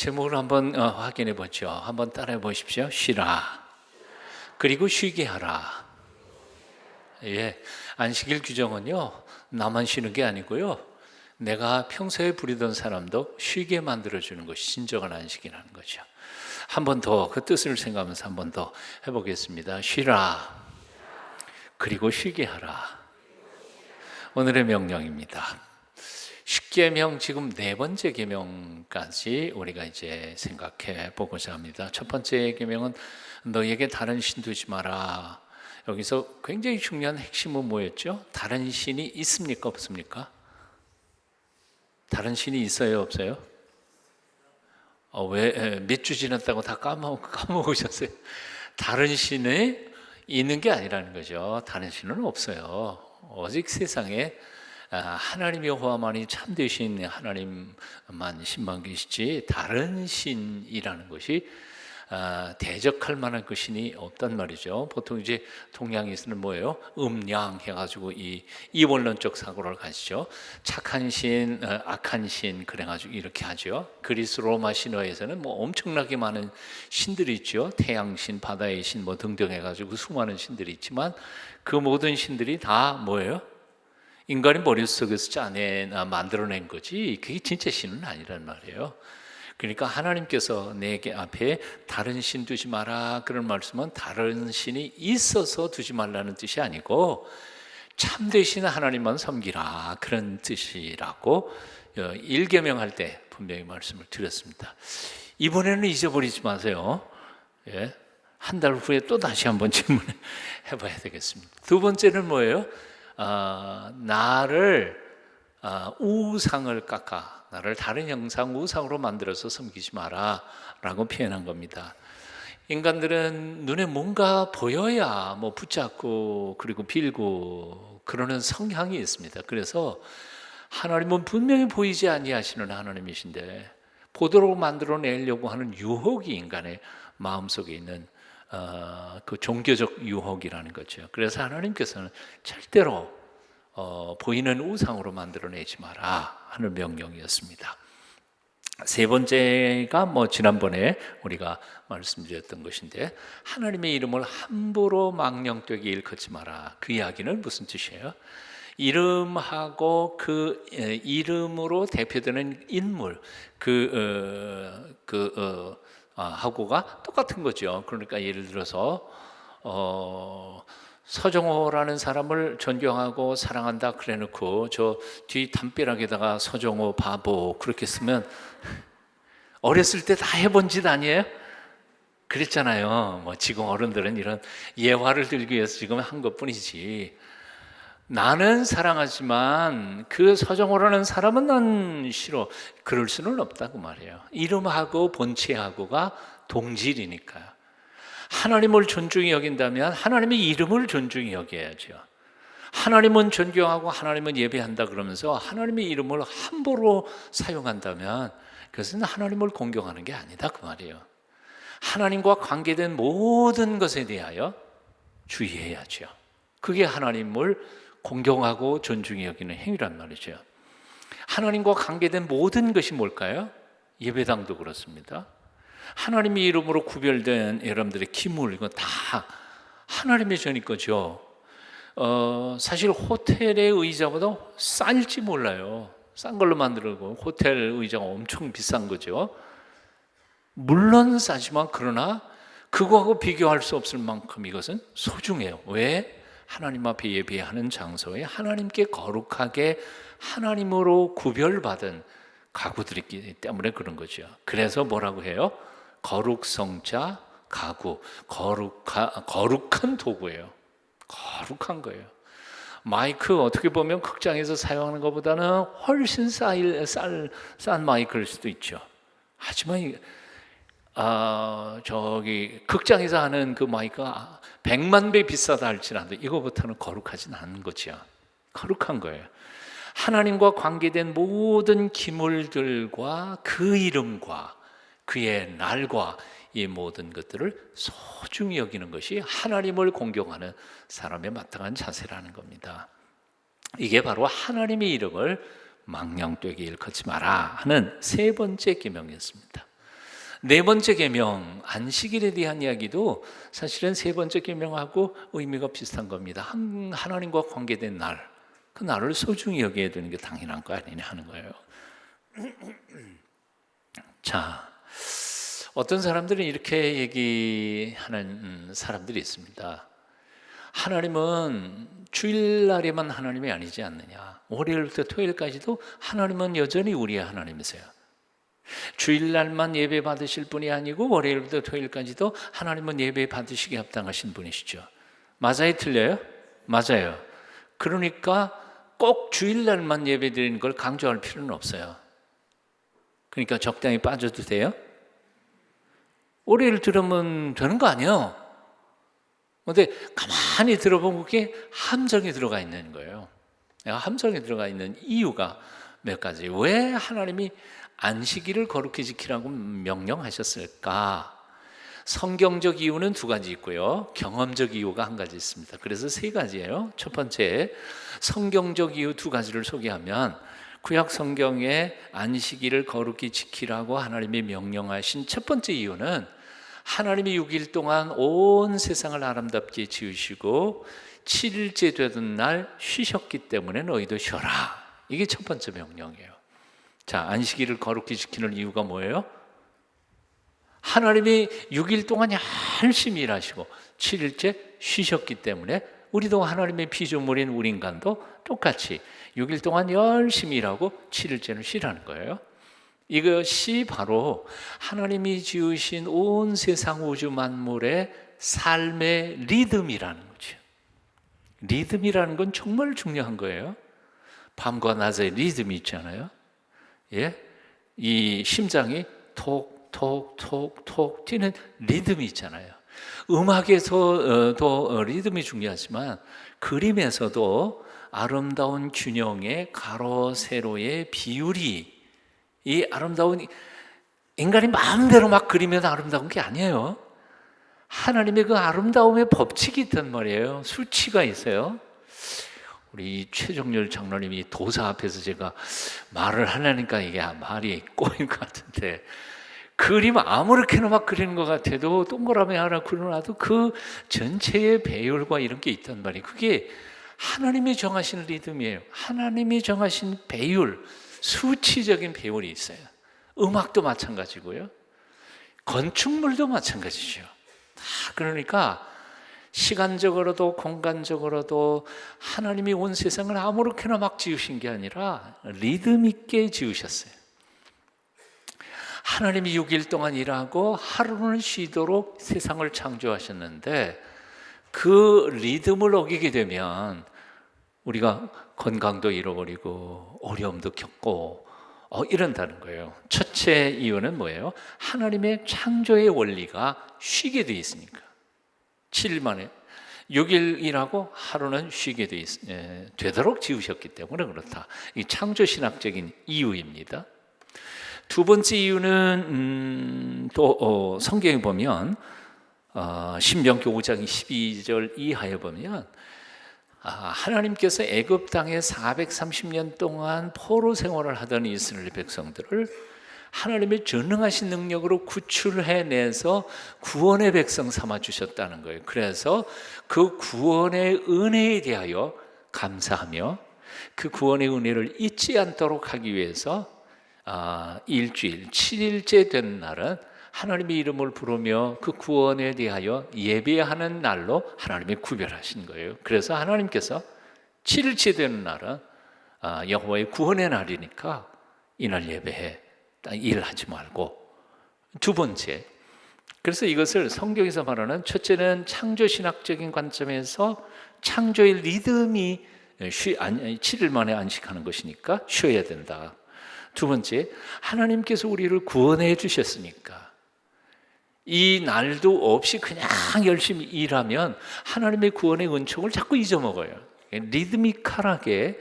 제목을 한번 확인해 보죠. 한번 따라해 보십시오. 쉬라. 그리고 쉬게 하라. 예, 안식일 규정은요, 나만 쉬는 게 아니고요, 내가 평소에 부리던 사람도 쉬게 만들어주는 것이 진정한 안식이라는 거죠. 한 번 더 그 뜻을 생각하면서 한 번 더 해보겠습니다. 쉬라. 그리고 쉬게 하라. 오늘의 명령입니다. 십계명 지금 네 번째 계명까지 우리가 이제 생각해 보고자 합니다. 첫 번째 계명은 너에게 다른 신 두지 마라. 여기서 굉장히 중요한 핵심은 뭐였죠? 다른 신이 있습니까? 없습니까? 다른 신이 있어요? 없어요? 왜 몇 주 지났다고 다 까먹으셨어요? 다른 신이 있는 게 아니라는 거죠. 다른 신은 없어요. 오직 세상에 하나님 여호와만이 참되신 하나님만 신만 계시지 다른 신이라는 것이 대적할 만한 그 신이 없단 말이죠. 보통 이제 동양에서는 뭐예요? 음양 해가지고 이 이원론적 사고를 가지죠. 착한 신, 악한 신 그래가지고 이렇게 하죠. 그리스 로마 신화에서는 뭐 엄청나게 많은 신들이 있죠. 태양신, 바다의 신 뭐 등등 해가지고 수많은 신들이 있지만 그 모든 신들이 다 뭐예요? 인간이 머릿속에서 만들어낸 거지 그게 진짜 신은 아니란 말이에요. 그러니까 하나님께서 내게 앞에 다른 신 두지 마라 그런 말씀은 다른 신이 있어서 두지 말라는 뜻이 아니고 참되신 하나님만 섬기라 그런 뜻이라고 1계명할 때 분명히 말씀을 드렸습니다. 이번에는 잊어버리지 마세요. 예. 한 달 후에 또 다시 한번 질문해 봐야 되겠습니다. 두 번째는 뭐예요? 나를 우상을 깎아 나를 다른 형상 우상으로 만들어서 섬기지 마라 라고 표현한 겁니다. 인간들은 눈에 뭔가 보여야 뭐 붙잡고 그리고 빌고 그러는 성향이 있습니다. 그래서 하나님은 분명히 보이지 아니하시는 하나님이신데 보도록 만들어내려고 하는 유혹이 인간의 마음속에 있는 그 종교적 유혹이라는 거죠. 그래서 하나님께서는 절대로 보이는 우상으로 만들어내지 마라 하는 명령이었습니다. 세 번째가 뭐 지난번에 우리가 말씀드렸던 것인데 하나님의 이름을 함부로 망령되게 일컫지 마라. 그 이야기는 무슨 뜻이에요? 이름하고 그 이름으로 대표되는 인물 하고가 똑같은 거죠. 그러니까 예를 들어서 서정호라는 사람을 존경하고 사랑한다 그래놓고 저 뒤 담벼락에다가 서정호 바보 그렇게 쓰면 어렸을 때 다 해본 짓 아니에요? 그랬잖아요. 뭐 지금 어른들은 이런 예화를 들기 위해서 지금 한 것뿐이지. 나는 사랑하지만 그 서정호라는 사람은 난 싫어. 그럴 수는 없다고 말이에요. 이름하고 본체하고가 동질이니까요. 하나님을 존중히 여긴다면 하나님의 이름을 존중히 여겨야죠. 하나님은 존경하고 하나님은 예배한다 그러면서 하나님의 이름을 함부로 사용한다면 그것은 하나님을 공경하는 게 아니다 그 말이에요. 하나님과 관계된 모든 것에 대하여 주의해야죠. 그게 하나님을 공경하고 존중히 여기는 행위란 말이죠. 하나님과 관계된 모든 것이 뭘까요? 예배당도 그렇습니다. 하나님의 이름으로 구별된 여러분들의 기물 이거 다 하나님의 전이 거죠. 사실 호텔의 의자보다 쌀지 몰라요. 싼 걸로 만들고 호텔 의자가 엄청 비싼 거죠. 물론 싸지만 그러나 그거하고 비교할 수 없을 만큼 이것은 소중해요. 왜? 하나님 앞에 예배하는 장소에 하나님께 거룩하게 하나님으로 구별받은 가구들이기 때문에 그런 거죠. 그래서 뭐라고 해요? 거룩성자 가구, 거룩한 도구예요. 거룩한 거예요. 마이크 어떻게 보면 극장에서 사용하는 것보다는 훨씬 싼 마이크일 수도 있죠. 하지만 저기 극장에서 하는 그 마이크가 100만 배 비싸다 할지라도 이거부터는 거룩하진 않은 거죠. 거룩한 거예요. 하나님과 관계된 모든 기물들과 그 이름과 그의 날과 이 모든 것들을 소중히 여기는 것이 하나님을 공경하는 사람의 마땅한 자세라는 겁니다. 이게 바로 하나님의 이름을 망령되게 일컫지 마라 하는 세 번째 계명이었습니다. 네 번째 계명 안식일에 대한 이야기도 사실은 세 번째 계명하고 의미가 비슷한 겁니다. 하나님과 관계된 날, 그 날을 소중히 여겨야 되는 게 당연한 거 아니냐 하는 거예요. 자, 어떤 사람들은 이렇게 얘기하는 사람들이 있습니다. 하나님은 주일날에만 하나님이 아니지 않느냐. 월요일부터 토요일까지도 하나님은 여전히 우리의 하나님이세요. 주일날만 예배 받으실 분이 아니고 월요일부터 토요일까지도 하나님은 예배 받으시기 합당하신 분이시죠. 맞아요? 틀려요? 맞아요. 그러니까 꼭 주일날만 예배 드리는 걸 강조할 필요는 없어요. 그러니까 적당히 빠져도 돼요? 월요일 들으면 되는 거 아니에요? 근데 가만히 들어보면 그게 함정이 들어가 있는 거예요. 함정이 들어가 있는 이유가 몇 가지. 왜 하나님이 안식일을 거룩히 지키라고 명령하셨을까? 성경적 이유는 두 가지 있고요. 경험적 이유가 한 가지 있습니다. 그래서 세 가지예요. 첫 번째, 성경적 이유 두 가지를 소개하면 구약 성경에 안식일을 거룩히 지키라고 하나님이 명령하신 첫 번째 이유는 하나님이 6일 동안 온 세상을 아름답게 지으시고 7일째 되던 날 쉬셨기 때문에 너희도 쉬어라. 이게 첫 번째 명령이에요. 자, 안식일을 거룩히 지키는 이유가 뭐예요? 하나님이 6일 동안 열심히 일하시고 7일째 쉬셨기 때문에 우리도 하나님의 피조물인 우리 인간도 똑같이 6일 동안 열심히 일하고 7일째는 쉬라는 거예요. 이것이 바로 하나님이 지으신 온 세상 우주 만물의 삶의 리듬이라는 거죠. 리듬이라는 건 정말 중요한 거예요. 밤과 낮의 리듬이 있잖아요. 예? 이 심장이 톡톡톡톡 뛰는 리듬이 있잖아요. 음악에서도 리듬이 중요하지만 그림에서도 아름다운 균형의 가로 세로의 비율이, 이 아름다운, 인간이 마음대로 막 그리면 아름다운 게 아니에요. 하나님의 그 아름다움의 법칙이 있단 말이에요. 수치가 있어요. 우리 최정렬 장로님이 도사 앞에서 제가 말을 하려니까 이게 말이 꼬인 것 같은데, 그림 아무렇게나 막 그리는 것 같아도 동그라미 하나 그려놔도 그 전체의 배열과 이런 게 있단 말이에요. 그게 하나님이 정하신 리듬이에요. 하나님이 정하신 배율, 수치적인 배율이 있어요. 음악도 마찬가지고요. 건축물도 마찬가지죠. 다 그러니까 시간적으로도 공간적으로도 하나님이 온 세상을 아무렇게나 막 지으신 게 아니라 리듬 있게 지으셨어요. 하나님이 6일 동안 일하고 하루는 쉬도록 세상을 창조하셨는데 그 리듬을 어기게 되면 우리가 건강도 잃어버리고 어려움도 겪고 이런다는 거예요. 첫째 이유는 뭐예요? 하나님의 창조의 원리가 쉬게 돼 있으니까. 7일 만에 6일 일하고 하루는 쉬게 되도록 지으셨기 때문에 그렇다. 이 창조신학적인 이유입니다. 두 번째 이유는 또 성경에 보면 신명기 5장 12절 이하에 보면 하나님께서 애굽 땅에 430년 동안 포로 생활을 하던 이스라엘 백성들을 하나님의 전능하신 능력으로 구출해내서 구원의 백성 삼아주셨다는 거예요. 그래서 그 구원의 은혜에 대하여 감사하며 그 구원의 은혜를 잊지 않도록 하기 위해서 일주일 7일째 된 날은 하나님의 이름을 부르며 그 구원에 대하여 예배하는 날로 하나님이 구별하신 거예요. 그래서 하나님께서 7일째 되는 날은 여호와의 구원의 날이니까 이날 예배해, 일하지 말고. 두 번째, 그래서 이것을 성경에서 말하는 첫째는 창조신학적인 관점에서 창조의 리듬이 7일 만에 안식하는 것이니까 쉬어야 된다. 두 번째, 하나님께서 우리를 구원해 주셨으니까 이 날도 없이 그냥 열심히 일하면 하나님의 구원의 은총을 자꾸 잊어먹어요. 리드미컬하게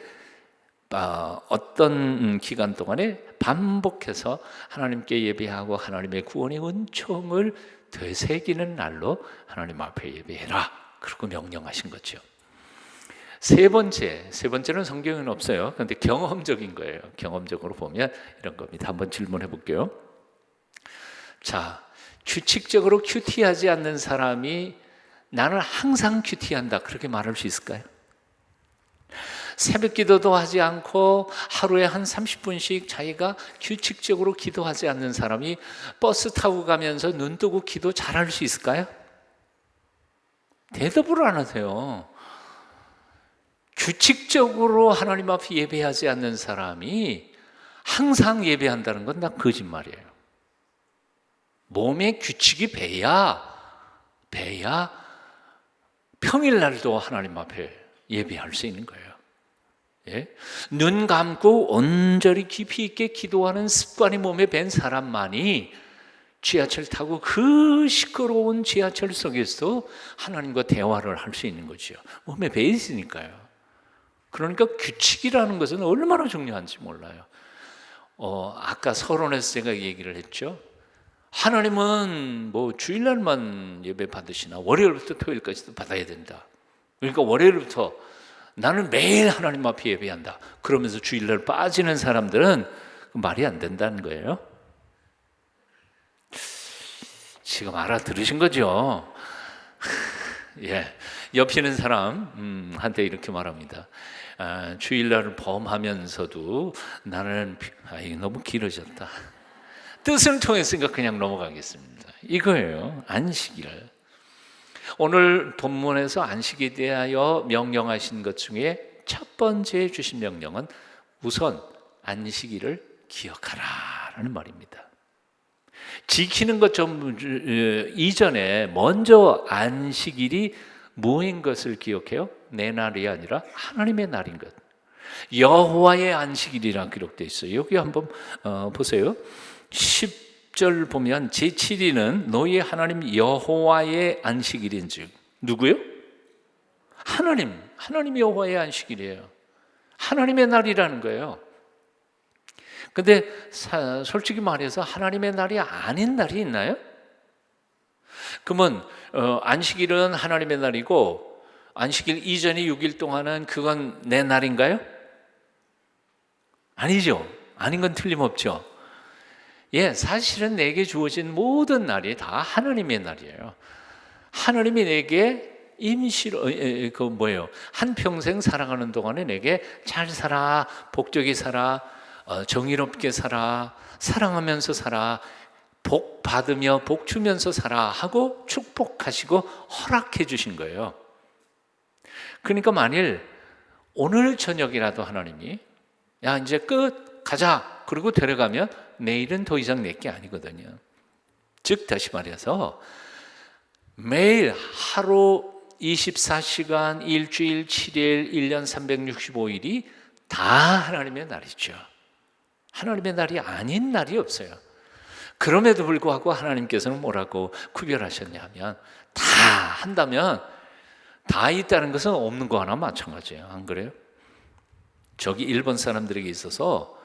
어떤 기간 동안에 반복해서 하나님께 예배하고 하나님의 구원의 은총을 되새기는 날로 하나님 앞에 예배해라, 그렇게 명령하신 거죠. 세 번째는 성경에는 없어요. 그런데 경험적인 거예요. 경험적으로 보면 이런 겁니다. 한번 질문해 볼게요. 자, 규칙적으로 큐티하지 않는 사람이 나는 항상 큐티한다, 그렇게 말할 수 있을까요? 새벽 기도도 하지 않고 하루에 한 30분씩 자기가 규칙적으로 기도하지 않는 사람이 버스 타고 가면서 눈 뜨고 기도 잘할 수 있을까요? 대답을 안 하세요. 규칙적으로 하나님 앞에 예배하지 않는 사람이 항상 예배한다는 건 다 거짓말이에요. 몸에 규칙이 배야 평일날도 하나님 앞에 예배할 수 있는 거예요. 예? 눈 감고 온전히 깊이 있게 기도하는 습관이 몸에 밴 사람만이 지하철 타고 그 시끄러운 지하철 속에서 하나님과 대화를 할 수 있는 거죠. 몸에 배 있으니까요. 그러니까 규칙이라는 것은 얼마나 중요한지 몰라요. 아까 서론에서 제가 얘기를 했죠. 하나님은 뭐 주일날만 예배 받으시나 월요일부터 토요일까지도 받아야 된다. 그러니까 월요일부터 나는 매일 하나님 앞에 예배한다, 그러면서 주일날 빠지는 사람들은 말이 안 된다는 거예요. 지금 알아들으신 거죠? 예. 옆에 있는 사람 한테 이렇게 말합니다. 주일날을 범하면서도 나는 이게 너무 길어졌다. 뜻을 통했으니까 그냥 넘어가겠습니다. 이거예요. 안식일. 오늘 본문에서 안식에 대하여 명령하신 것 중에 첫 번째 주신 명령은 우선 안식일을 기억하라라는 말입니다. 지키는 것 좀 이전에 먼저 안식일이 뭐인 것을 기억해요? 내 날이 아니라 하나님의 날인 것. 여호와의 안식일이라 기록되어 있어요. 여기 한번 보세요. 10절 보면 제7일은 너희 하나님 여호와의 안식일인즉. 누구요? 하나님 여호와의 안식일이에요. 하나님의 날이라는 거예요. 근데 솔직히 말해서 하나님의 날이 아닌 날이 있나요? 그러면 안식일은 하나님의 날이고 안식일 이전의 6일 동안은 그건 내 날인가요? 아니죠. 아닌 건 틀림없죠. 예, 사실은 내게 주어진 모든 날이 다 하나님의 날이에요. 하나님이 내게 임시로 한평생 살아가는 동안에 내게 잘 살아, 복되게 살아, 정의롭게 살아, 사랑하면서 살아, 복 받으며 복 주면서 살아 하고 축복하시고 허락해 주신 거예요. 그러니까 만일 오늘 저녁이라도 하나님이 야 이제 끝 가자 그리고 데려가면 내일은 더 이상 내 게 아니거든요. 즉 다시 말해서 매일 하루 24시간 일주일 7일 1년 365일이 다 하나님의 날이죠. 하나님의 날이 아닌 날이 없어요. 그럼에도 불구하고 하나님께서는 뭐라고 구별하셨냐면 다 한다면 다 있다는 것은 없는 거 하나 마찬가지예요. 안 그래요? 저기 일본 사람들에게 있어서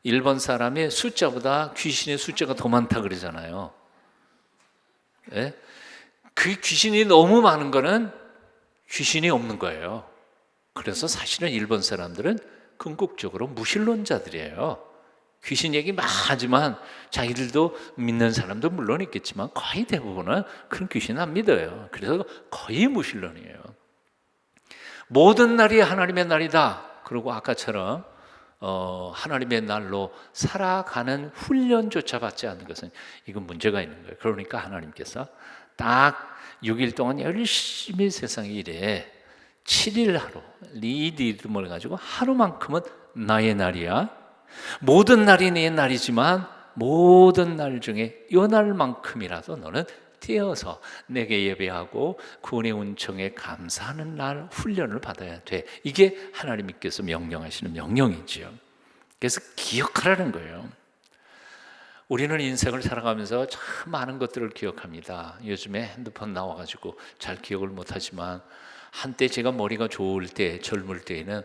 일본 사람의 숫자보다 귀신의 숫자가 더 많다 그러잖아요. 예? 그 귀신이 너무 많은 거는 귀신이 없는 거예요. 그래서 사실은 일본 사람들은 궁극적으로 무신론자들이에요. 귀신 얘기 막 하지만 자기들도 믿는 사람도 물론 있겠지만 거의 대부분은 그런 귀신 안 믿어요. 그래서 거의 무신론이에요. 모든 날이 하나님의 날이다. 그리고 아까처럼 하나님의 날로 살아가는 훈련조차 받지 않는 것은 이건 문제가 있는 거예요. 그러니까 하나님께서 딱 6일 동안 열심히 세상에 일해 7일 하루 리듬을 가지고 하루만큼은 나의 날이야. 모든 날이 내 날이지만 모든 날 중에 이 날만큼이라도 너는 떼어서 내게 예배하고 구원의 은총에 감사하는 날 훈련을 받아야 돼. 이게 하나님께서 명령하시는 명령이지요. 그래서 기억하라는 거예요. 우리는 인생을 살아가면서 참 많은 것들을 기억합니다. 요즘에 핸드폰 나와가지고 잘 기억을 못하지만 한때 제가 머리가 좋을 때 젊을 때에는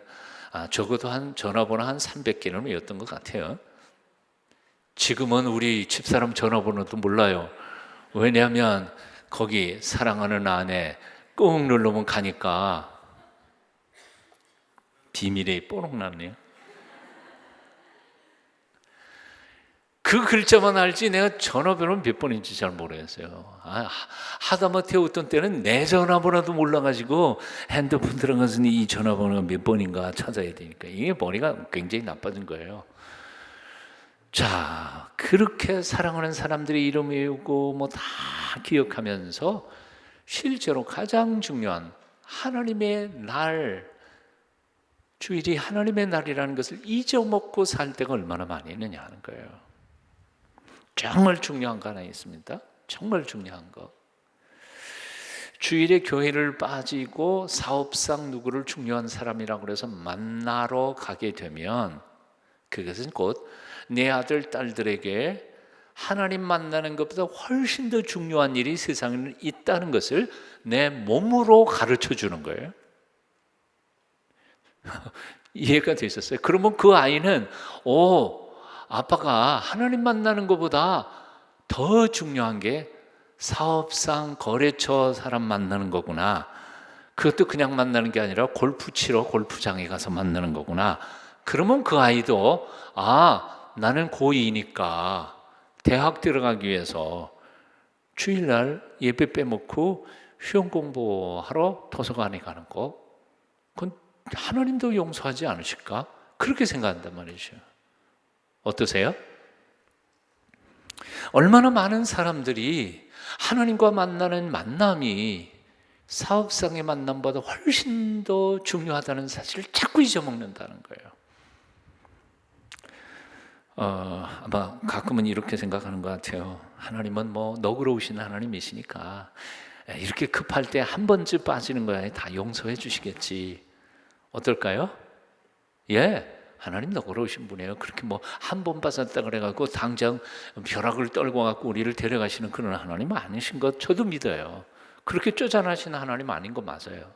적어도 한 전화번호 한 300개는 외웠던 것 같아요. 지금은 우리 집사람 전화번호도 몰라요. 왜냐하면 거기 사랑하는 아내 꾹 누르면 가니까 비밀에 뽀록 났네요. 그 글자만 알지 내가 전화번호는 몇 번인지 잘 모르겠어요. 하다못해 어떤 때는 내 전화번호도 몰라가지고 핸드폰 들어가서 이 전화번호가 몇 번인가 찾아야 되니까 이게 머리가 굉장히 나빠진 거예요. 자, 그렇게 사랑하는 사람들의 이름 외우고 뭐 다 기억하면서 실제로 가장 중요한 하나님의 날, 주일이 하나님의 날이라는 것을 잊어먹고 살 때가 얼마나 많이 있느냐 하는 거예요. 정말 중요한 거 하나 있습니다. 정말 중요한 거. 주일에 교회를 빠지고 사업상 누구를 중요한 사람이라고 그래서 만나러 가게 되면 그것은 곧 내 아들, 딸들에게 하나님 만나는 것보다 훨씬 더 중요한 일이 세상에 있다는 것을 내 몸으로 가르쳐 주는 거예요. 이해가 되셨어요? 그러면 그 아이는 아빠가 하나님 만나는 것보다 더 중요한 게 사업상 거래처 사람 만나는 거구나. 그것도 그냥 만나는 게 아니라 골프 치러 골프장에 가서 만나는 거구나. 그러면 그 아이도 나는 고2니까 대학 들어가기 위해서 주일날 예배 빼먹고 시험 공부하러 도서관에 가는 거, 그건 하나님도 용서하지 않으실까? 그렇게 생각한단 말이죠. 어떠세요? 얼마나 많은 사람들이 하나님과 만나는 만남이 사업상의 만남보다 훨씬 더 중요하다는 사실을 자꾸 잊어먹는다는 거예요. 아마 가끔은 이렇게 생각하는 것 같아요. 하나님은 뭐 너그러우신 하나님이시니까 이렇게 급할 때 한 번쯤 빠지는 거야 다 용서해 주시겠지. 어떨까요? 예, 하나님 너그러우신 분이에요. 그렇게 뭐 한 번 빠졌다 그래가지고 당장 벼락을 떨고 갖고 우리를 데려가시는 그런 하나님 아니신 것 저도 믿어요. 그렇게 쪼잔하신 하나님 아닌 거 맞아요.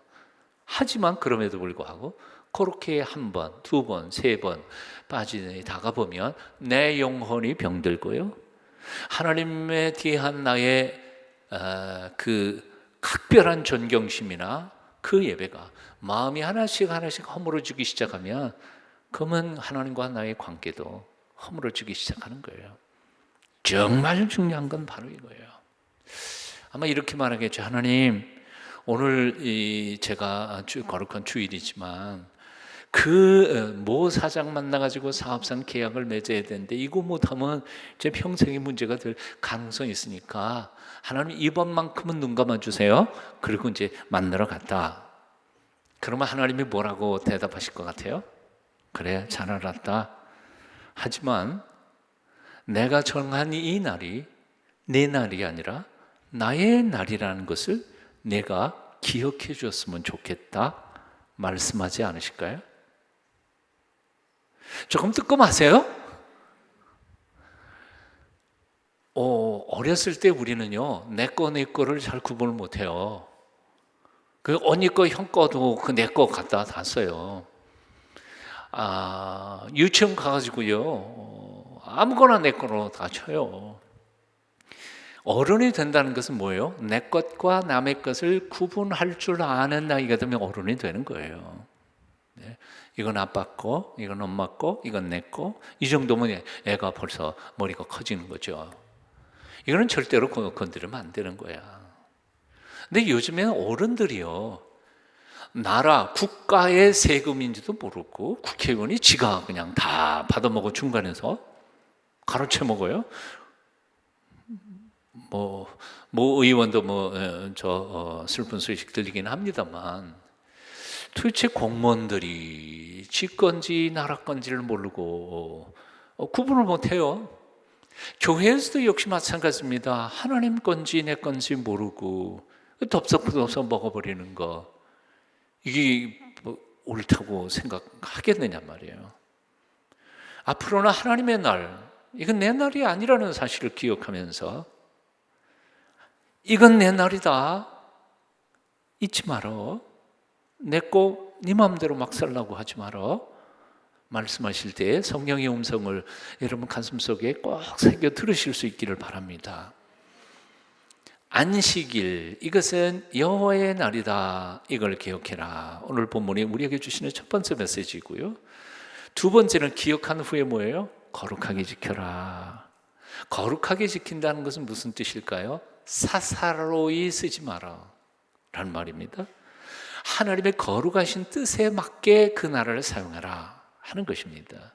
하지만 그럼에도 불구하고 그렇게 한 번, 두 번, 세 번 빠지다가 보면 내 영혼이 병들고요. 하나님에 대한 나의 그 각별한 존경심이나 그 예배가 마음이 하나씩 허물어지기 시작하면 그러면 하나님과 나의 관계도 허물어지기 시작하는 거예요. 정말 중요한 건 바로 이거예요. 아마 이렇게 말하겠죠. 하나님, 오늘 제가 거룩한 주일이지만 그 모 사장 만나가지고 사업상 계약을 맺어야 되는데 이거 못하면 제 평생의 문제가 될 가능성이 있으니까 하나님 이번만큼은 눈 감아주세요. 그리고 이제 만나러 갔다. 그러면 하나님이 뭐라고 대답하실 것 같아요? 그래, 잘 알았다. 하지만 내가 정한 이 날이 내 날이 아니라 나의 날이라는 것을 내가 기억해 주었으면 좋겠다 말씀하지 않으실까요? 조금 뜨끔하세요? 어렸을 때 우리는요 내 거를 잘 구분을 못해요. 그 언니 거, 형 거도 그 내 거 갖다 다 써요. 유치원 가가지고요 아무거나 내 거로 다 쳐요. 어른이 된다는 것은 뭐예요? 내 것과 남의 것을 구분할 줄 아는 나이가 되면 어른이 되는 거예요. 네. 이건 아빠 거, 이건 엄마 거, 이건 내 거. 이 정도면 애가 벌써 머리가 커지는 거죠. 이거는 절대로 건드리면 안 되는 거야. 근데 요즘에는 어른들이요 나라, 국가의 세금인지도 모르고 국회의원이 지가 그냥 다 받아먹어 중간에서 가로채 먹어요. 뭐 의원도 슬픈 소식 들리긴 합니다만 도대체 공무원들이 지 건지 나라 건지를 모르고 구분을 못해요. 교회에서도 역시 마찬가지입니다. 하나님 건지 내 건지 모르고 덥석덥석 먹어버리는 거 이게 옳다고 생각하겠느냐 말이에요. 앞으로는 하나님의 날, 이건 내 날이 아니라는 사실을 기억하면서 이건 내 날이다 잊지 말어. 내 거 네 마음대로 막 살라고 하지 말어. 말씀하실 때 성령의 음성을 여러분 가슴속에 꼭 새겨 들으실 수 있기를 바랍니다. 안식일, 이것은 여호와의 날이다. 이걸 기억해라. 오늘 본문이 우리에게 주시는 첫 번째 메시지고요. 두 번째는 기억한 후에 뭐예요? 거룩하게 지켜라. 거룩하게 지킨다는 것은 무슨 뜻일까요? 사사로이 쓰지 마라 라는 말입니다. 하나님의 거룩하신 뜻에 맞게 그 나라를 사용하라 하는 것입니다.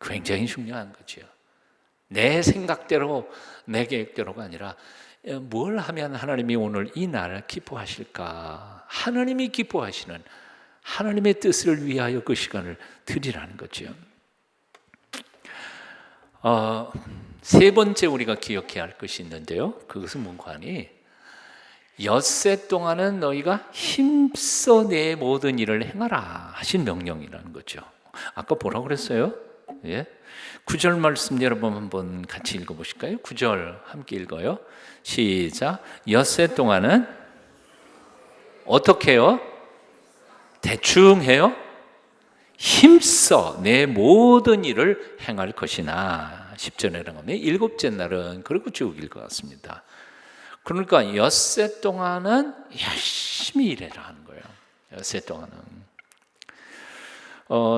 굉장히 중요한 거죠. 내 생각대로 내 계획대로가 아니라 뭘 하면 하나님이 오늘 이 날을 기뻐하실까? 하나님이 기뻐하시는 하나님의 뜻을 위하여 그 시간을 드리라는 거죠. 세 번째 우리가 기억해야 할 것이 있는데요. 그것은 뭔가 하니 엿새 동안은 너희가 힘써 내 모든 일을 행하라 하신 명령이라는 거죠. 아까 뭐라고 그랬어요? 예? 9절 말씀 여러분 한번 같이 읽어보실까요? 9절 함께 읽어요. 시작. 엿새 동안은 어떻게 해요? 대충 해요? 힘써 내 모든 일을 행할 것이나 10절에 나오면 일곱째 날은 그리고 쭉 읽을 것 같습니다. 그러니까 엿새 동안은 열심히 일해라 하는 거예요. 엿새 동안은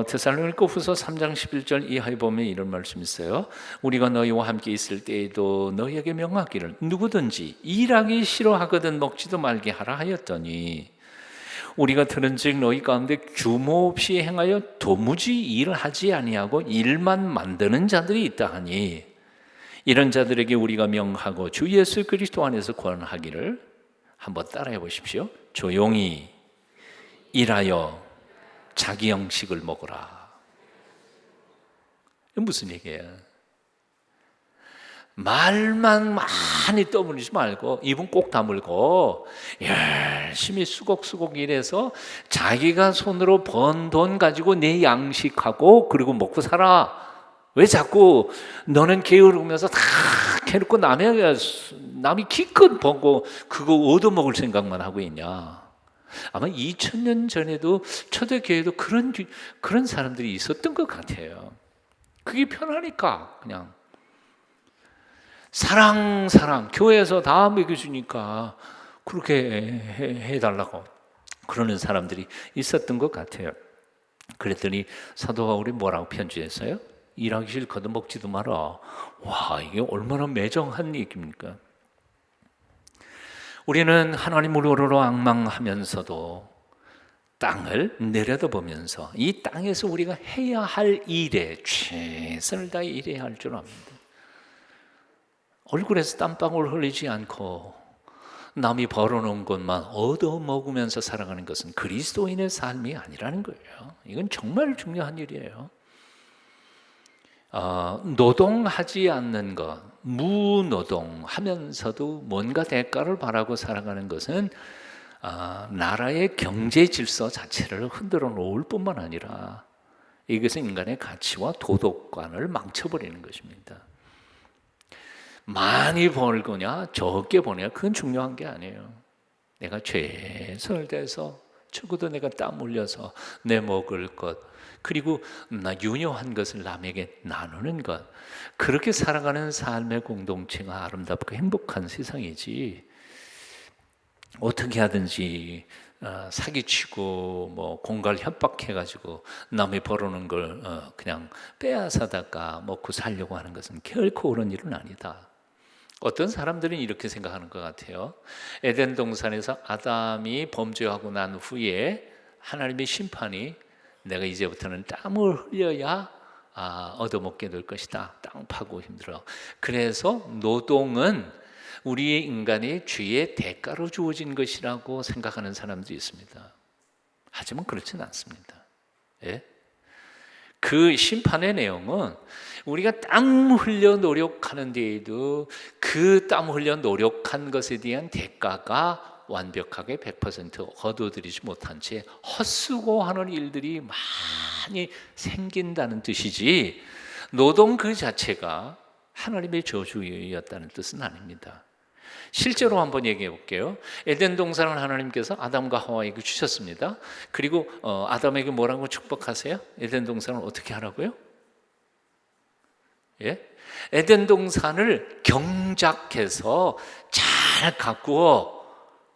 데살로니가 후서 3장 11절 이하에 보면 이런 말씀이 있어요. 우리가 너희와 함께 있을 때에도 너희에게 명하기를 누구든지 일하기 싫어하거든 먹지도 말게 하라 하였더니 우리가 들은즉 너희 가운데 규모 없이 행하여 도무지 일을 하지 아니하고 일만 만드는 자들이 있다 하니 이런 자들에게 우리가 명하고 주 예수 그리스도 안에서 권하기를 한번 따라해 보십시오. 조용히 일하여 자기 양식을 먹어라. 이건 무슨 얘기예요? 말만 많이 떠벌리지 말고 입은 꼭 다물고 열심히 수곡수곡 일해서 자기가 손으로 번 돈 가지고 내 양식하고 그리고 먹고 살아. 왜 자꾸 너는 게으르면서 다 해놓고 남이 기껏 벌고 그거 얻어먹을 생각만 하고 있냐. 아마 2000년 전에도 초대교회도 그런 사람들이 있었던 것 같아요. 그게 편하니까 그냥 사랑 교회에서 다 먹여주니까 그렇게 해달라고 그러는 사람들이 있었던 것 같아요. 그랬더니 사도 바울이 뭐라고 편지했어요? 일하기 싫거든 먹지도 마라. 와, 이게 얼마나 매정한 얘기입니까? 우리는 하나님을 우러러 앙망하면서도 땅을 내려다보면서 이 땅에서 우리가 해야 할 일에 최선을 다해 일해야 할 줄 압니다. 얼굴에서 땀방울 흘리지 않고 남이 벌어놓은 것만 얻어먹으면서 살아가는 것은 그리스도인의 삶이 아니라는 거예요. 이건 정말 중요한 일이에요. 노동하지 않는 것, 무노동하면서도 뭔가 대가를 바라고 살아가는 것은 나라의 경제 질서 자체를 흔들어 놓을 뿐만 아니라 이것은 인간의 가치와 도덕관을 망쳐버리는 것입니다. 많이 벌거냐 적게 버냐 그건 중요한 게 아니에요. 내가 최선을 다해서 적어도 내가 땀 흘려서 내 먹을 것 그리고 나 유효한 것을 남에게 나누는 것 그렇게 살아가는 삶의 공동체가 아름답고 행복한 세상이지 어떻게 하든지 사기치고 뭐 공갈 협박해가지고 남이 벌어놓은 걸 그냥 빼앗아다가 먹고 살려고 하는 것은 결코 옳은 일은 아니다. 어떤 사람들은 이렇게 생각하는 것 같아요. 에덴 동산에서 아담이 범죄하고 난 후에 하나님의 심판이 내가 이제부터는 땀을 흘려야 얻어먹게 될 것이다. 땅 파고 힘들어. 그래서 노동은 우리 인간의 죄의 대가로 주어진 것이라고 생각하는 사람도 있습니다. 하지만 그렇지는 않습니다. 예? 그 심판의 내용은 우리가 땀 흘려 노력하는 데에도 그 땀 흘려 노력한 것에 대한 대가가 완벽하게 100% 거둬들이지 못한 채 헛수고하는 일들이 많이 생긴다는 뜻이지 노동 그 자체가 하나님의 저주였다는 뜻은 아닙니다. 실제로 한번 얘기해 볼게요. 에덴 동산을 하나님께서 아담과 하와에게 주셨습니다. 그리고 아담에게 뭐라고 축복하세요? 에덴 동산을 어떻게 하라고요? 예? 에덴 동산을 경작해서 잘 가꾸어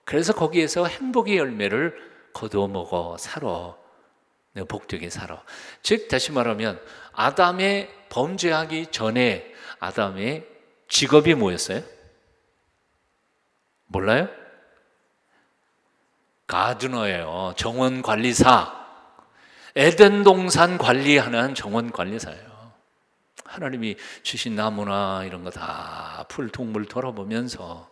그래서 거기에서 행복의 열매를 거두어 먹어 살아 복되게 살아. 즉 다시 말하면 아담의 범죄하기 전에 아담의 직업이 뭐였어요? 몰라요? 가드너예요. 정원 관리사. 에덴 동산 관리하는 정원 관리사예요. 하나님이 주신 나무나 이런 거 다 풀, 동물 돌아보면서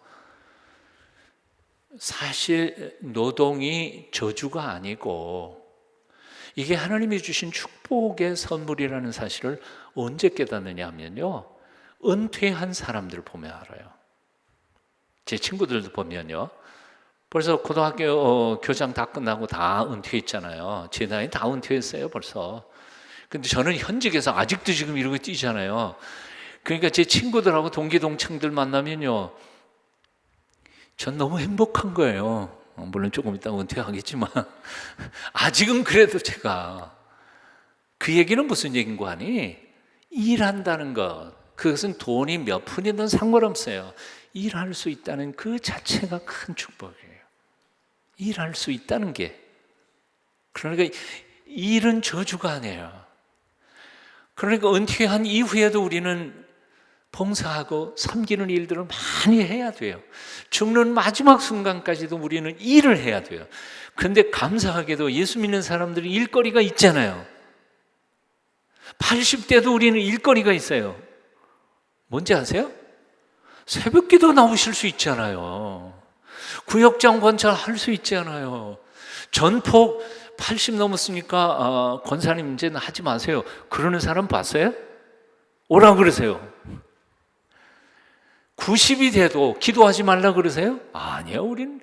사실 노동이 저주가 아니고 이게 하나님이 주신 축복의 선물이라는 사실을 언제 깨닫느냐 하면요, 은퇴한 사람들 보면 알아요. 제 친구들도 보면요, 벌써 고등학교 교장 다 끝나고 다 은퇴했잖아요. 제 나이 다 은퇴했어요 벌써. 근데 저는 현직에서 아직도 지금 이러고 뛰잖아요. 그러니까 제 친구들하고 동기 동창들 만나면요, 전 너무 행복한 거예요. 물론 조금 이따 은퇴하겠지만 아직은 그래도 제가, 그 얘기는 무슨 얘기인 거 아니? 일한다는 것, 그것은 돈이 몇 푼이든 상관없어요. 일할 수 있다는 그 자체가 큰 축복이에요. 일할 수 있다는 게. 그러니까 일은 저주가 아니에요. 그러니까 은퇴한 이후에도 우리는 봉사하고 섬기는 일들을 많이 해야 돼요. 죽는 마지막 순간까지도 우리는 일을 해야 돼요. 그런데 감사하게도 예수 믿는 사람들이 일거리가 있잖아요. 80대도 우리는 일거리가 있어요. 뭔지 아세요? 새벽기도 나오실 수 있잖아요. 구역장 관찰할 수 있잖아요. 전폭 80 넘었으니까 권사님 이제는 하지 마세요. 그러는 사람 봤어요? 오라 그러세요. 90이 돼도 기도하지 말라 그러세요? 아니요. 우리는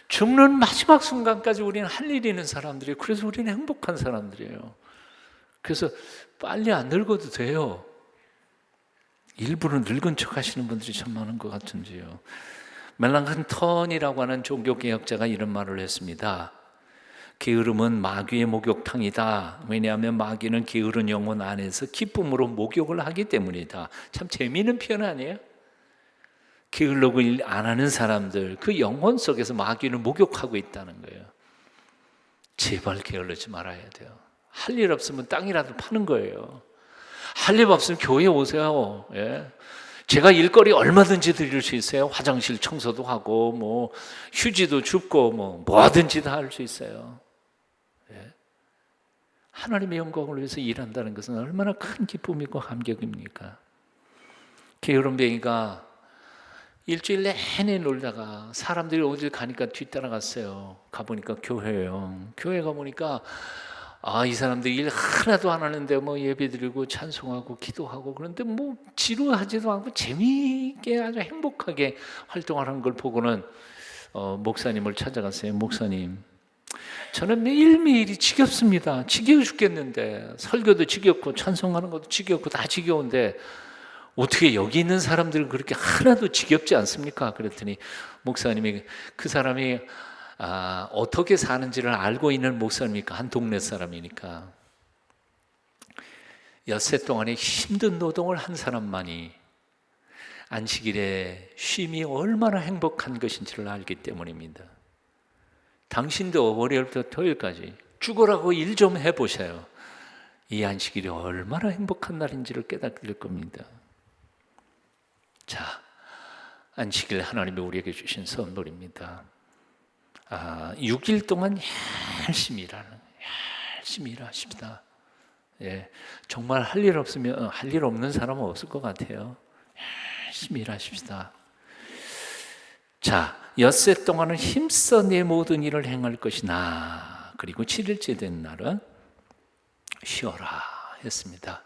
죽는 마지막 순간까지 우리는 할 일이 있는 사람들이에요. 그래서 우리는 행복한 사람들이에요. 그래서 빨리 안 늙어도 돼요. 일부러 늙은 척 하시는 분들이 참 많은 것 같은지요. 멜랑컨턴이라고 하는 종교개혁자가 이런 말을 했습니다. 게으름은 마귀의 목욕탕이다. 왜냐하면 마귀는 게으른 영혼 안에서 기쁨으로 목욕을 하기 때문이다. 참 재미있는 표현 아니에요? 게으르고 일 안 하는 사람들, 그 영혼 속에서 마귀는 목욕하고 있다는 거예요. 제발 게을르지 말아야 돼요. 할 일 없으면 땅이라도 파는 거예요. 할 일 없으면 교회 오세요. 예. 제가 일거리 얼마든지 드릴 수 있어요. 화장실 청소도 하고, 뭐 휴지도 줍고, 뭐든지 다 할 수 있어요. 예. 하나님의 영광을 위해서 일한다는 것은 얼마나 큰 기쁨이고 감격입니까? 게으름뱅이가 일주일 내내 놀다가 사람들이 어딜 가니까 뒤따라갔어요. 가보니까 교회예요. 교회 가보니까 이 사람들 일 하나도 안 하는데 예배드리고 찬송하고 기도하고, 그런데 지루하지도 않고 재미있게 아주 행복하게 활동하는 걸 보고는 목사님을 찾아갔어요. 목사님, 저는 매일매일이 지겹습니다. 지겨워 죽겠는데, 설교도 지겹고 찬송하는 것도 지겹고 다 지겨운데 어떻게 여기 있는 사람들은 그렇게 하나도 지겹지 않습니까? 그랬더니 목사님이, 그 사람이 어떻게 사는지를 알고 있는 목사님이니까, 한 동네 사람이니까, 엿새 동안에 힘든 노동을 한 사람만이 안식일에 쉼이 얼마나 행복한 것인지를 알기 때문입니다. 당신도 월요일부터 토요일까지 죽으라고 일 좀 해보세요. 이 안식일이 얼마나 행복한 날인지를 깨닫게 될 겁니다. 자, 안식일 하나님이 우리에게 주신 선물입니다. 6일 동안 열심히 일하십니다. 예, 정말 할 일 없으면, 할 일 없는 사람은 없을 것 같아요. 열심히 일하십시다. 자, 엿새 동안은 힘써 내 모든 일을 행할 것이나, 그리고 7일째 된 날은 쉬어라 했습니다.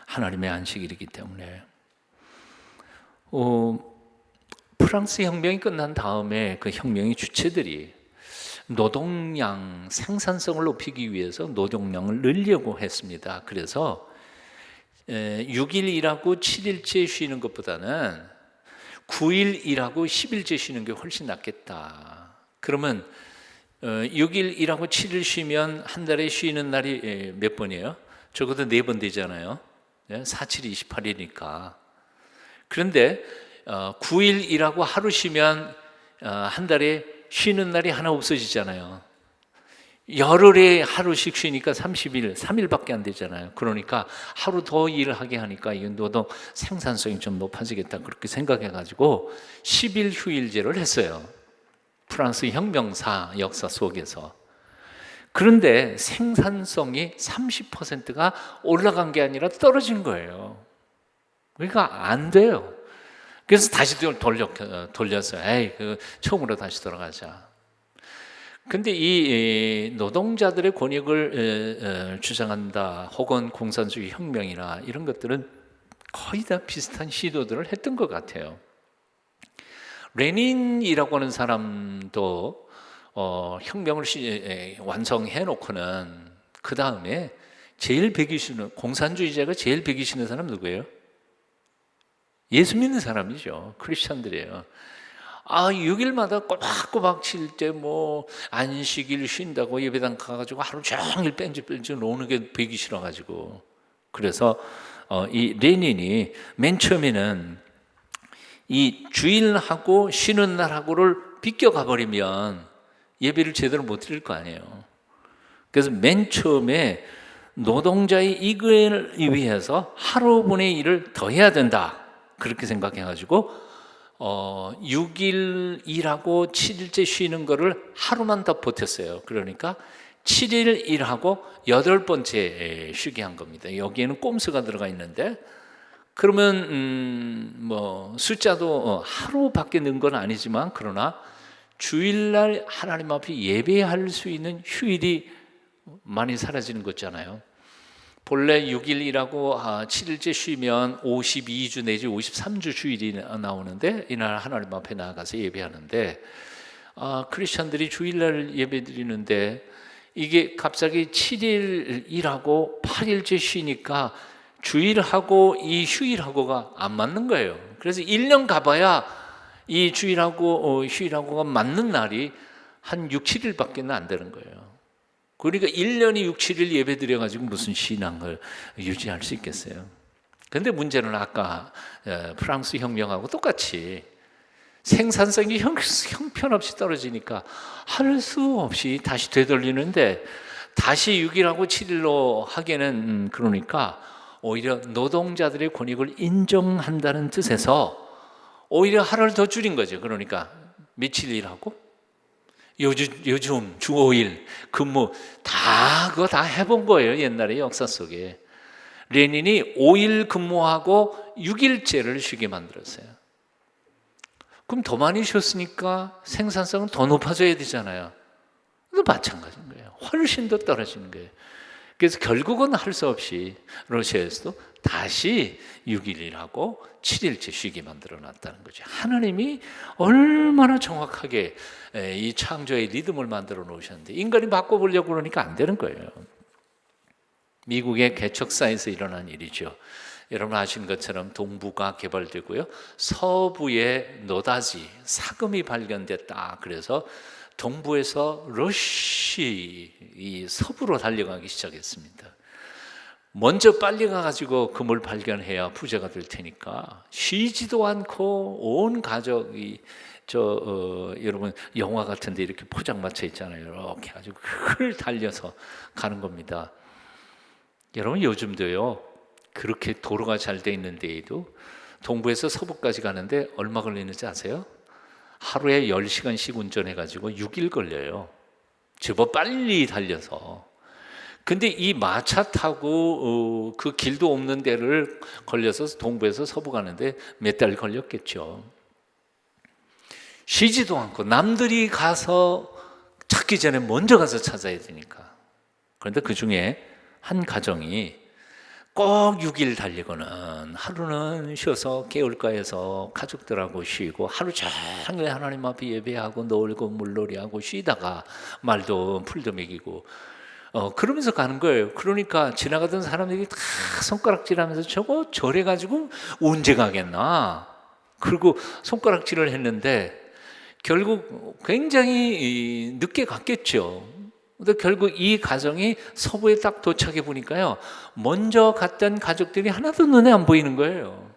하나님의 안식일이기 때문에. 프랑스 혁명이 끝난 다음에 그 혁명의 주체들이 노동량, 생산성을 높이기 위해서 노동량을 늘려고 했습니다. 그래서 6일 일하고 7일째 쉬는 것보다는 9일 일하고 10일째 쉬는 게 훨씬 낫겠다. 그러면 6일 일하고 7일 쉬면 한 달에 쉬는 날이 몇 번이에요? 적어도 4번 되잖아요. 4, 7, 28이니까. 그런데 9일 일하고 하루 쉬면 한 달에 쉬는 날이 하나 없어지잖아요. 열흘에 하루씩 쉬니까 30일, 3일밖에 안 되잖아요. 그러니까 하루 더 일하게 하니까 이 노동 생산성이 좀 높아지겠다 그렇게 생각해가지고 10일 휴일제를 했어요. 프랑스 혁명사 역사 속에서. 그런데 생산성이 30%가 올라간 게 아니라 떨어진 거예요. 그러니까 안 돼요. 그래서 다시 돌렸어요. 에이, 처음으로 다시 돌아가자. 근데 이 노동자들의 권익을 주장한다, 혹은 공산주의 혁명이나 이런 것들은 거의 다 비슷한 시도들을 했던 것 같아요. 레닌이라고 하는 사람도 혁명을 완성해 놓고는 그 다음에 제일 배기 싫은, 공산주의자가 제일 배기 싫은 사람 누구예요? 예수 믿는 사람이죠. 크리스천들이에요. 6일마다 꼬박꼬박 칠 때 뭐 안식일 쉰다고 예배당 가가지고 하루 종일 뺀지 노는 게 배기 싫어가지고. 그래서 이 레닌이 맨 처음에는 이 주일하고 쉬는 날하고를 비껴가 버리면 예배를 제대로 못 드릴 거 아니에요. 그래서 맨 처음에 노동자의 이익을 위해서 하루분의 일을 더 해야 된다 그렇게 생각해가지고 6일 일하고 7일째 쉬는 거를 하루만 더 버텼어요. 그러니까 7일 일하고 8번째 쉬게 한 겁니다. 여기에는 꼼수가 들어가 있는데, 그러면 뭐 숫자도 하루밖에 는 건 아니지만, 그러나 주일날 하나님 앞에 예배할 수 있는 휴일이 많이 사라지는 거잖아요. 본래 6일 일하고 7일째 쉬면 52주 내지 53주 주일이 나오는데, 이날 하나님 앞에 나아가서 예배하는데, 크리스천들이 주일날 예배 드리는데 이게 갑자기 7일 일하고 8일째 쉬니까 주일하고 이 휴일하고가 안 맞는 거예요. 그래서 1년 가봐야 이 주일하고 휴일하고가 맞는 날이 한 6, 7일밖에 안 되는 거예요. 그러니까 1년이 6, 7일 예배 드려가지고 무슨 신앙을 유지할 수 있겠어요? 그런데 문제는 아까 프랑스 혁명하고 똑같이 생산성이 형편없이 떨어지니까 할 수 없이 다시 되돌리는데, 다시 6일하고 7일로 하기에는 그러니까 오히려 노동자들의 권익을 인정한다는 뜻에서 오히려 하루를 더 줄인 거죠. 그러니까 며칠 일하고 요즘 주 5일 근무 그거 다 해본 거예요. 옛날의 역사 속에 레닌이 5일 근무하고 6일째를 쉬게 만들었어요. 그럼 더 많이 쉬었으니까 생산성은 더 높아져야 되잖아요. 마찬가지인 거예요. 훨씬 더 떨어지는 거예요. 그래서 결국은 할 수 없이 러시아에서도 다시 6일이라고 7일째 쉬게 만들어 놨다는 거죠. 하나님이 얼마나 정확하게 이 창조의 리듬을 만들어 놓으셨는데, 인간이 바꿔보려고 그러니까 안 되는 거예요. 미국의 개척사에서 일어난 일이죠. 여러분 아시는 것처럼 동부가 개발되고요, 서부에 노다지, 사금이 발견됐다. 그래서 동부에서 이 서부로 달려가기 시작했습니다. 먼저 빨리 가가지고 금을 발견해야 부자가 될 테니까 쉬지도 않고 온 가족이 여러분 영화 같은데 이렇게 포장마차 있잖아요. 이렇게 아주 그걸 달려서 가는 겁니다. 여러분 요즘도요, 그렇게 도로가 잘 돼 있는 데에도 동부에서 서부까지 가는데 얼마 걸리는지 아세요? 하루에 10시간씩 운전해가지고 6일 걸려요. 제법 빨리 달려서. 근데 이 마차 타고 그 길도 없는 데를 걸려서 동부에서 서부 가는데 몇 달 걸렸겠죠. 쉬지도 않고 남들이 가서 찾기 전에 먼저 가서 찾아야 되니까. 그런데 그 중에 한 가정이 꼭 6일 달리고는 하루는 쉬어서 개울가에서 가족들하고 쉬고 하루 종일 하나님 앞에 예배하고 놀고 물놀이하고 쉬다가 말도 풀도 먹이고 그러면서 가는 거예요. 그러니까 지나가던 사람들이 다 손가락질하면서 저거 저래가지고 언제 가겠나, 그리고 손가락질을 했는데 결국 굉장히 늦게 갔겠죠. 근데 결국 이 가정이 서부에 딱 도착해 보니까요, 먼저 갔던 가족들이 하나도 눈에 안 보이는 거예요.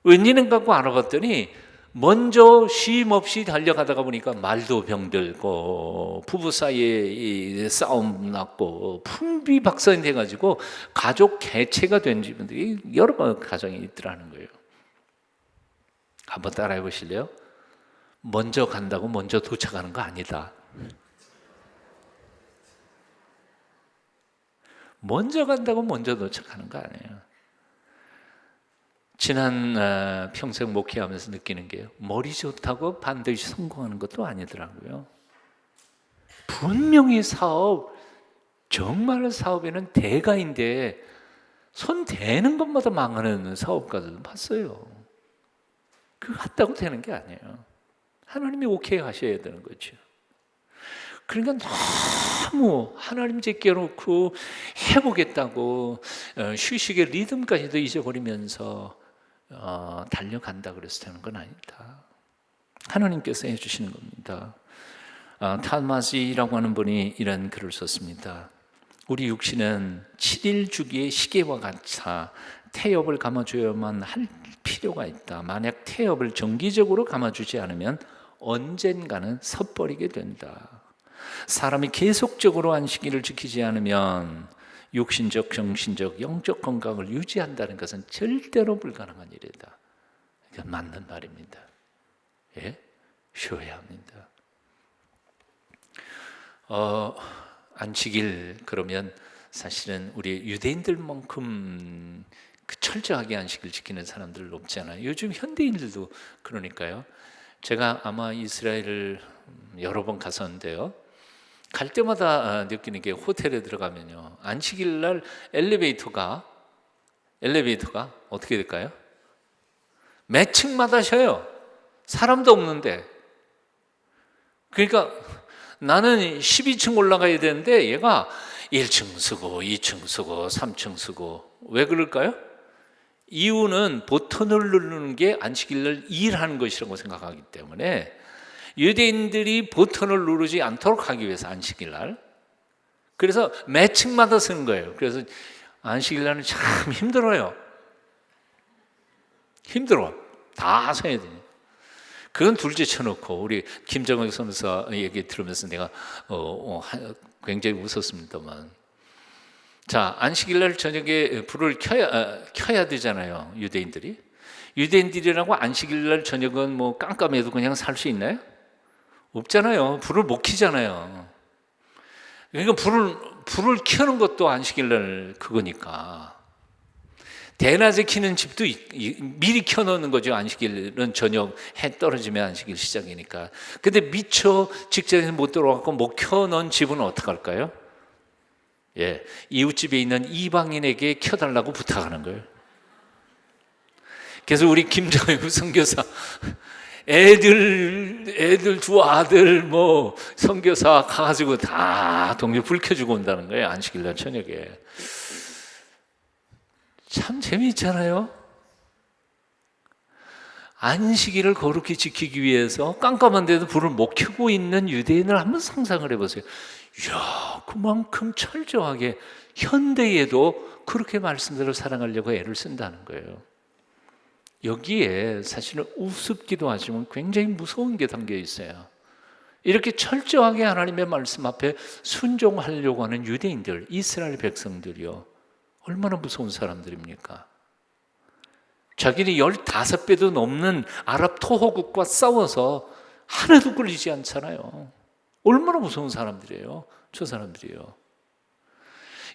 웬일인가 하고 알아봤더니 먼저 쉼 없이 달려가다가 보니까 말도 병들고 부부 사이에 싸움 났고 풍비박산이 돼가지고 가족 개체가 된 집들이 여러 가정이 있더라는 거예요. 한번 따라해 보실래요? 먼저 간다고 먼저 도착하는 거 아니다. 먼저 간다고 먼저 도착하는 거 아니에요. 지난 평생 목회하면서 느끼는 게요, 머리 좋다고 반드시 성공하는 것도 아니더라고요. 분명히 정말 사업에는 대가인데 손 대는 것마다 망하는 사업가들도 봤어요. 그거 같다고 되는 게 아니에요. 하나님이 오케이 하셔야 되는 거죠. 그러니까 너무 하나님 제껴놓고 해보겠다고 휴식의 리듬까지도 잊어버리면서 달려간다 그래서 되는 건 아니다. 하나님께서 해주시는 겁니다. 탈마시라고 하는 분이 이런 글을 썼습니다. 우리 육신은 7일 주기의 시계와 같아 태엽을 감아줘야만 할 필요가 있다. 만약 태엽을 정기적으로 감아주지 않으면 언젠가는 섣버리게 된다. 사람이 계속적으로 안식일을 지키지 않으면 육신적, 정신적, 영적 건강을 유지한다는 것은 절대로 불가능한 일이다. 이건 맞는 말입니다. 예? 쉬어야 합니다. 안식일 그러면 사실은 우리 유대인들만큼 철저하게 안식일 지키는 사람들 없잖아요. 요즘 현대인들도 그러니까요. 제가 아마 이스라엘을 여러 번 갔었는데요, 갈 때마다 느끼는 게 호텔에 들어가면요, 안식일 날 엘리베이터가 어떻게 될까요? 매 층마다 쉬어요. 사람도 없는데. 그러니까 나는 12층 올라가야 되는데 얘가 1층 쓰고 2층 쓰고 3층 쓰고. 왜 그럴까요? 이유는 버튼을 누르는 게 안식일날 일하는 것이라고 생각하기 때문에 유대인들이 버튼을 누르지 않도록 하기 위해서 안식일날, 그래서 매 층마다 쓰는 거예요. 그래서 안식일날은 참 힘들어요. 다 서야 돼요. 그건 둘째 쳐놓고 우리 김정은 선사 얘기 들으면서 내가 굉장히 웃었습니다만, 자, 안식일날 저녁에 불을 켜야 되잖아요. 유대인들이라고 안식일날 저녁은 뭐 깜깜해도 그냥 살 수 있나요? 없잖아요. 불을 못 켜잖아요. 그러니까 불을 켜는 것도 안식일날 그거니까. 대낮에 켜는 집도 미리 켜놓는 거죠. 안식일은 저녁 해 떨어지면 안식일 시작이니까. 근데 미처 직장에서 못 들어와서 못 켜놓은 집은 어떡할까요? 예, 이웃집에 있는 이방인에게 켜달라고 부탁하는 거예요. 그래서 우리 김정일 선교사 애들 두 아들 뭐 선교사 가가지고 다 동네 불 켜주고 온다는 거예요. 안식일날 저녁에. 참 재미있잖아요. 안식일을 거룩히 지키기 위해서 깜깜한 데도 불을 못 켜고 있는 유대인을 한번 상상을 해보세요. 이야, 그만큼 철저하게 현대에도 그렇게 말씀대로 살아가려고 애를 쓴다는 거예요. 여기에 사실은 우습기도 하지만 굉장히 무서운 게 담겨 있어요. 이렇게 철저하게 하나님의 말씀 앞에 순종하려고 하는 유대인들, 이스라엘 백성들이요, 얼마나 무서운 사람들입니까? 자기들이 15배도 넘는 아랍 토호국과 싸워서 하나도 끌리지 않잖아요. 얼마나 무서운 사람들이에요, 저 사람들이요.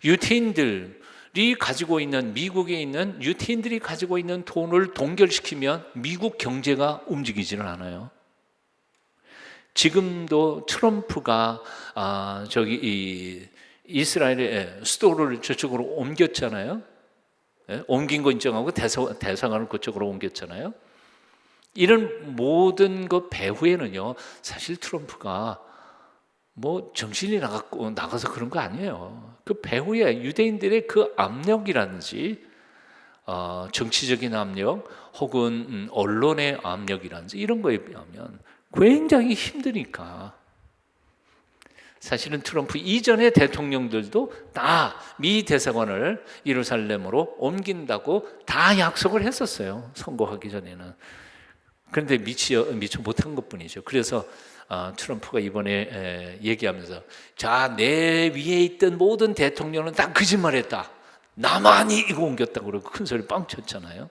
유태인들이 가지고 있는, 미국에 있는 유태인들이 가지고 있는 돈을 동결시키면 미국 경제가 움직이지는 않아요. 지금도 트럼프가 이스라엘의 수도를 저쪽으로 옮겼잖아요. 옮긴 거 인정하고 대사관을 그쪽으로 옮겼잖아요. 이런 모든 것 배후에는요, 사실 트럼프가 뭐 정신이 나가서 그런 거 아니에요. 그 배후에 유대인들의 그 압력이라든지 정치적인 압력 혹은 언론의 압력이라든지 이런 거에 비하면 굉장히 힘드니까. 사실은 트럼프 이전의 대통령들도 다 미 대사관을 예루살렘으로 옮긴다고 다 약속을 했었어요. 선거하기 전에는. 그런데 미처 못한 것뿐이죠. 그래서 트럼프가 이번에 얘기하면서 자, 내 위에 있던 모든 대통령은 다 거짓말했다. 나만이 이거 옮겼다고 그러고 큰 소리 빵 쳤잖아요.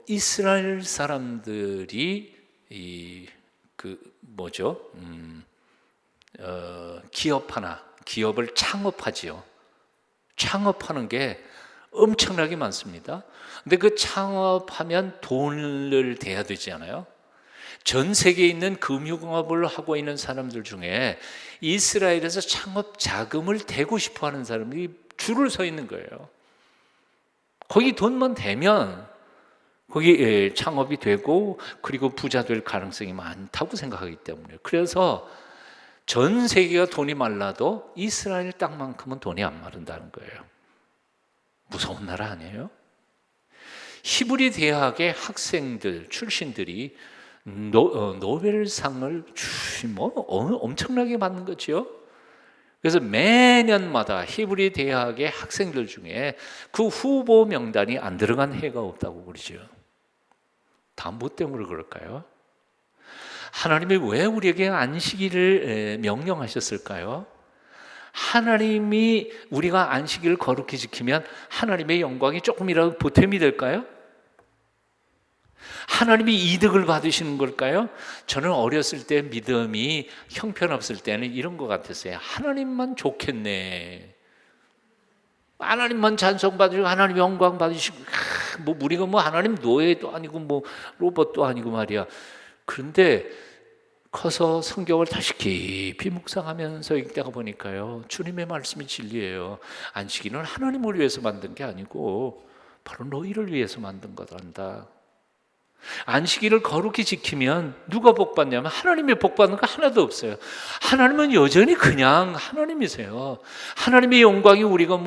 이스라엘 사람들이 기업을 창업하지요. 창업하는 게 엄청나게 많습니다. 근데 그 창업하면 돈을 대야 되지 않아요? 전 세계에 있는 금융업을 하고 있는 사람들 중에 이스라엘에서 창업 자금을 대고 싶어 하는 사람이 줄을 서 있는 거예요. 거기 돈만 대면 거기 창업이 되고 그리고 부자 될 가능성이 많다고 생각하기 때문에. 그래서 전 세계가 돈이 말라도 이스라엘 땅만큼은 돈이 안 마른다는 거예요. 무서운 나라 아니에요? 히브리 대학의 학생들 출신들이 노벨상을 엄청나게 받는 거죠. 그래서 매년마다 히브리 대학의 학생들 중에 그 후보 명단이 안 들어간 해가 없다고 그러죠. 다 뭐 때문에 그럴까요? 하나님이 왜 우리에게 안식일을 명령하셨을까요? 하나님이 우리가 안식일을 거룩히 지키면 하나님의 영광이 조금이라도 보탬이 될까요? 하나님이 이득을 받으시는 걸까요? 저는 어렸을 때 믿음이 형편없을 때는 이런 것 같았어요. 하나님만 좋겠네. 하나님만 찬송받으시고 하나님 영광 받으시고 우리가 하나님 노예도 아니고 로봇도 아니고 말이야. 그런데 커서 성경을 다시 깊이 묵상하면서 읽다가 보니까요, 주님의 말씀이 진리예요. 안식일은 하나님을 위해서 만든 게 아니고 바로 너희를 위해서 만든 거란다. 안식일을 거룩히 지키면 누가 복 받냐면 하나님이 복 받는 거 하나도 없어요. 하나님은 여전히 그냥 하나님이세요. 하나님의 영광이 우리가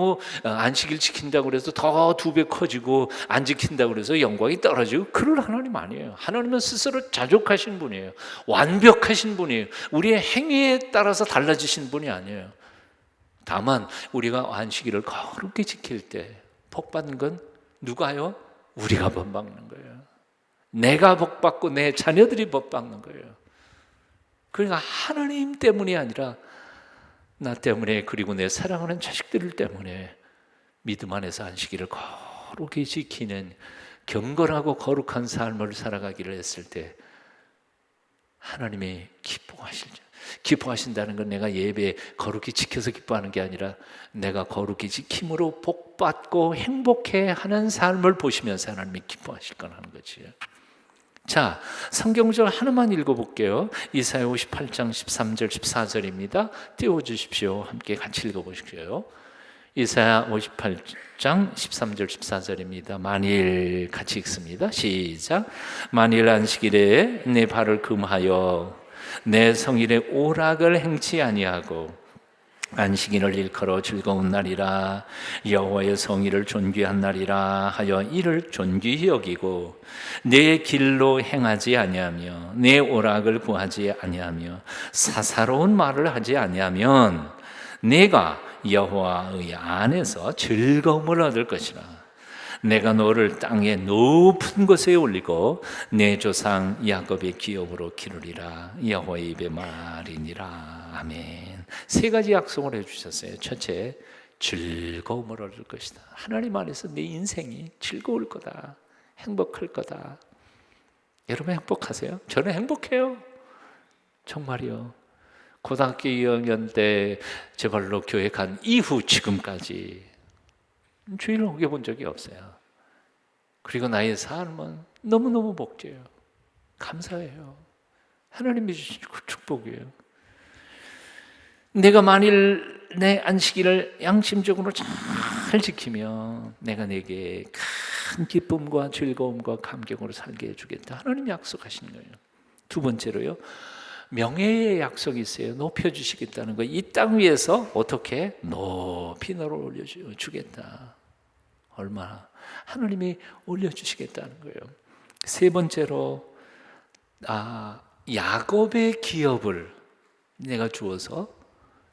안식일 지킨다고 해서 더 2배 커지고 안 지킨다고 해서 영광이 떨어지고 그럴 하나님 아니에요. 하나님은 스스로 자족하신 분이에요. 완벽하신 분이에요. 우리의 행위에 따라서 달라지신 분이 아니에요. 다만 우리가 안식일을 거룩히 지킬 때 복 받는 건 누가요? 우리가 복 받는 거예요. 내가 복 받고 내 자녀들이 복 받는 거예요. 그러니까 하나님 때문이 아니라 나 때문에 그리고 내 사랑하는 자식들 때문에 믿음 안에서 안식일을 거룩히 지키는 경건하고 거룩한 삶을 살아가기를 했을 때 하나님이 기뻐하신다는 건 내가 예배 거룩히 지켜서 기뻐하는 게 아니라 내가 거룩히 지킴으로 복받고 행복해하는 삶을 보시면서 하나님이 기뻐하실 거라는 거지요. 자, 성경절 하나만 읽어볼게요. 이사야 58장 13절 14절입니다. 띄워주십시오. 함께 같이 읽어보실게요. 이사야 58장 13절 14절입니다. 만일 같이 읽습니다. 시작. 만일 안식일에 내 발을 금하여 내 성일에 오락을 행치 아니하고 안식일을 일컬어 즐거운 날이라 여호와의 성일을 존귀한 날이라 하여 이를 존귀히 여기고 내 길로 행하지 아니하며 내 오락을 구하지 아니하며 사사로운 말을 하지 아니하면 내가 여호와의 안에서 즐거움을 얻을 것이라. 내가 너를 땅의 높은 곳에 올리고 내 조상 야곱의 기업으로 기르리라. 여호와의 입의 말이니라. 아멘. 3가지 약속을 해주셨어요. 첫째, 즐거움을 얻을 것이다. 하나님 안에서 내 인생이 즐거울 거다. 행복할 거다. 여러분 행복하세요? 저는 행복해요. 정말이요. 고등학교 2학년 때 제 발로 교회 간 이후 지금까지 주일을 옮겨본 적이 없어요. 그리고 나의 삶은 너무너무 복제예요. 감사해요. 하나님이 주신 축복이에요. 내가 만일 내 안식일을 양심적으로 잘 지키면 내가 내게 큰 기쁨과 즐거움과 감격으로 살게 해주겠다. 하나님이 약속하시는 거예요. 2번째로요. 명예의 약속이 있어요. 높여주시겠다는 거예요. 이 땅 위에서 어떻게 높이 너를 올려주겠다. 얼마나 하나님이 올려주시겠다는 거예요. 3번째로 야곱의 기업을 내가 주어서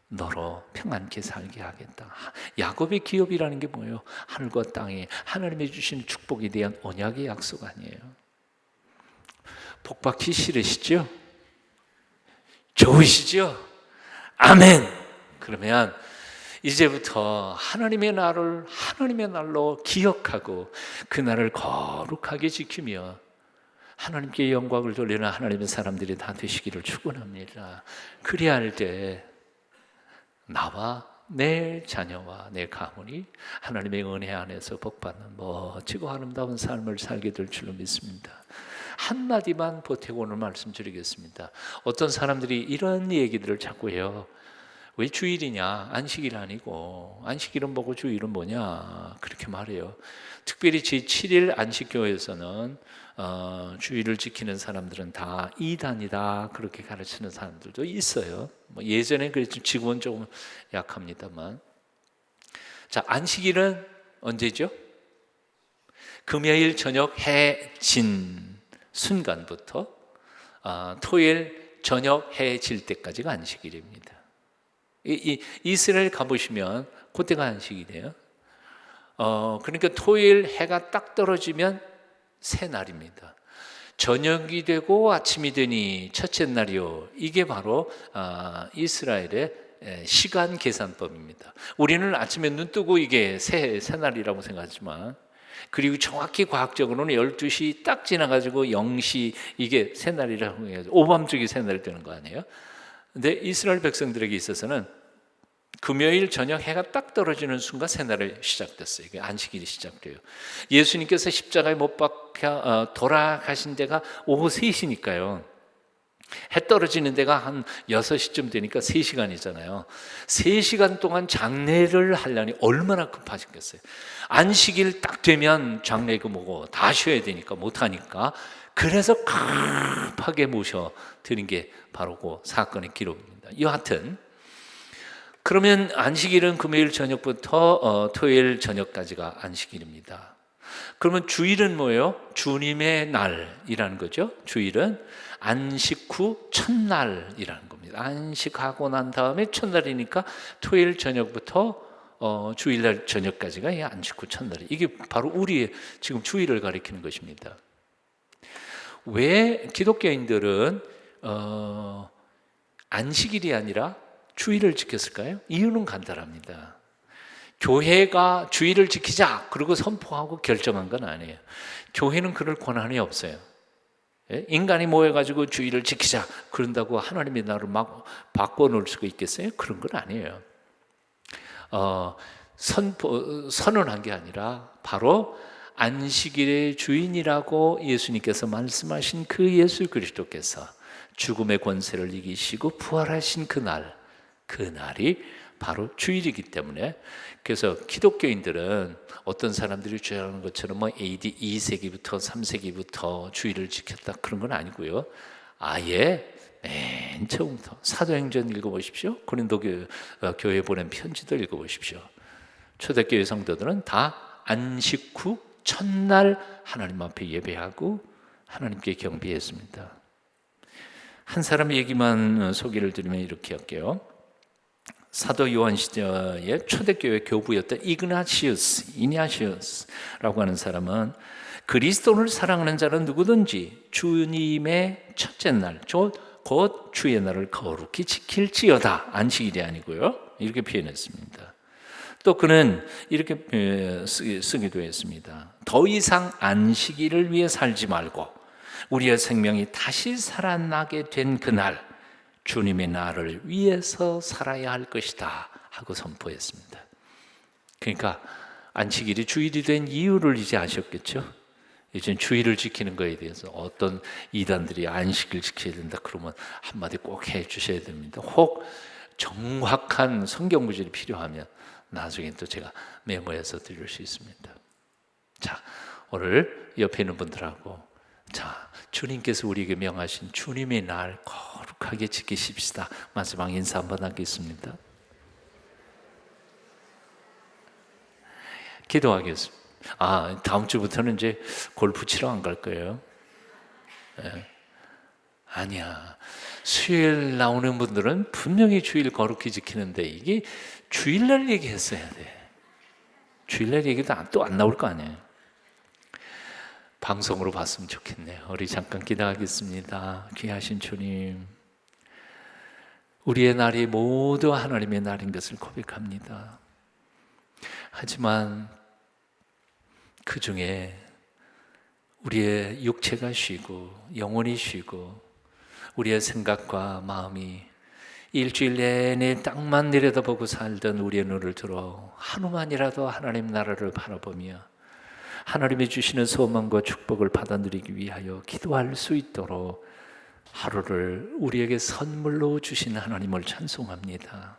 너로 평안케 살게 하겠다. 야곱의 기업이라는 게 뭐예요? 하늘과 땅에 하나님이 주신 축복에 대한 언약의 약속 아니에요? 복받기 싫으시죠? 좋으시죠? 아멘. 그러면 이제부터 하나님의 날을 하나님의 날로 기억하고 그 날을 거룩하게 지키며 하나님께 영광을 돌리는 하나님의 사람들이 다 되시기를 축원합니다. 그래야 할 때 나와 내 자녀와 내 가문이 하나님의 은혜 안에서 복받는 멋지고 아름다운 삶을 살게 될 줄로 믿습니다. 한마디만 보태고 오늘 말씀드리겠습니다. 어떤 사람들이 이런 얘기들을 자꾸 해요. 왜 주일이냐? 안식일 아니고 안식일은 뭐고 주일은 뭐냐? 그렇게 말해요. 특별히 제7일 안식교에서는 주일을 지키는 사람들은 다 이단이다 그렇게 가르치는 사람들도 있어요. 뭐 예전에 그랬지만 지금은 조금 약합니다만. 자, 안식일은 언제죠? 금요일 저녁 해 진 순간부터 토요일 저녁 해 질 때까지가 안식일입니다. 이스라엘 가보시면 그때가 안식일이에요. 그러니까 토요일 해가 딱 떨어지면 새 날입니다. 저녁이 되고 아침이 되니 첫째 날이요. 이게 바로 이스라엘의 시간 계산법입니다. 우리는 아침에 눈 뜨고 이게 새 날이라고 생각하지만, 그리고 정확히 과학적으로는 12시 딱 지나가지고 0시 이게 새 날이라고 해요. 오밤중이 새 날이 되는 거 아니에요? 근데 이스라엘 백성들에게 있어서는 금요일 저녁 해가 딱 떨어지는 순간 새날이 시작됐어요. 이게 안식일이 시작돼요. 예수님께서 십자가에 못 박혀 돌아가신 데가 오후 3시니까요. 해 떨어지는 데가 한 6시쯤 되니까 3시간이잖아요. 3시간 동안 장례를 하려니 얼마나 급하셨겠어요. 안식일 딱 되면 장례 그 뭐고 다 쉬어야 되니까 못하니까, 그래서 급하게 모셔 드린 게 바로 그 사건의 기록입니다. 여하튼 그러면 안식일은 금요일 저녁부터 토요일 저녁까지가 안식일입니다. 그러면 주일은 뭐예요? 주님의 날이라는 거죠. 주일은 안식 후 첫날이라는 겁니다. 안식하고 난 다음에 첫날이니까 토요일 저녁부터 주일날 저녁까지가 안식 후 첫날이, 이게 바로 우리의 지금 주일을 가리키는 것입니다. 왜 기독교인들은 안식일이 아니라 주일을 지켰을까요? 이유는 간단합니다. 교회가 주일을 지키자 그러고 선포하고 결정한 건 아니에요. 교회는 그럴 권한이 없어요. 인간이 모여가지고 주일을 지키자 그런다고 하나님의 나를 막 바꿔놓을 수가 있겠어요? 그런 건 아니에요. 선언한 게 아니라 바로 안식일의 주인이라고 예수님께서 말씀하신 그 예수 그리스도께서 죽음의 권세를 이기시고 부활하신 그날이 바로 주일이기 때문에, 그래서 기독교인들은 어떤 사람들이 주장하는 것처럼 뭐 AD 2세기부터 3세기부터 주일을 지켰다 그런 건 아니고요. 아예 맨 처음부터 사도행전 읽어보십시오. 고린도 교회에 보낸 편지도 읽어보십시오. 초대교회 성도들은 다 안식 후 첫날 하나님 앞에 예배하고 하나님께 경배했습니다. 한 사람 얘기만 소개를 드리면 이렇게 할게요. 사도 요한 시대의 초대교회 교부였던 이그나시우스라고 하는 사람은 그리스도를 사랑하는 자는 누구든지 주님의 첫째 날, 곧 주의 날을 거룩히 지킬지어다. 안식일이 아니고요. 이렇게 표현했습니다. 또 그는 이렇게 쓰기도 했습니다. 더 이상 안식일을 위해 살지 말고 우리의 생명이 다시 살아나게 된 그날, 주님의 날을 위해서 살아야 할 것이다 하고 선포했습니다. 그러니까 안식일이 주일이 된 이유를 이제 아셨겠죠? 이제 주일을 지키는 거에 대해서 어떤 이단들이 안식일 지켜야 된다 그러면 한마디 꼭 해주셔야 됩니다. 혹 정확한 성경 구절이 필요하면 나중에 또 제가 메모해서 드릴 수 있습니다. 자, 오늘 옆에 있는 분들하고 주님께서 우리에게 명하신 주님의 날 거룩하게 지키십시다. 마지막 인사 한번 하겠습니다. 기도하겠습니다. 다음 주부터는 이제 골프 치러 안 갈 거예요. 아니야. 수요일 나오는 분들은 분명히 주일 거룩히 지키는데 이게 주일날 얘기했어야 돼. 주일날 얘기도 또 안 나올 거 아니에요. 방송으로 봤으면 좋겠네요. 우리 잠깐 기도하겠습니다. 귀하신 주님, 우리의 날이 모두 하나님의 날인 것을 고백합니다. 하지만 그 중에 우리의 육체가 쉬고 영혼이 쉬고 우리의 생각과 마음이 일주일 내내 땅만 내려다보고 살던 우리의 눈을 들어 하루만이라도 하나님 나라를 바라보며 하나님이 주시는 소망과 축복을 받아 누리기 위하여 기도할 수 있도록 하루를 우리에게 선물로 주신 하나님을 찬송합니다.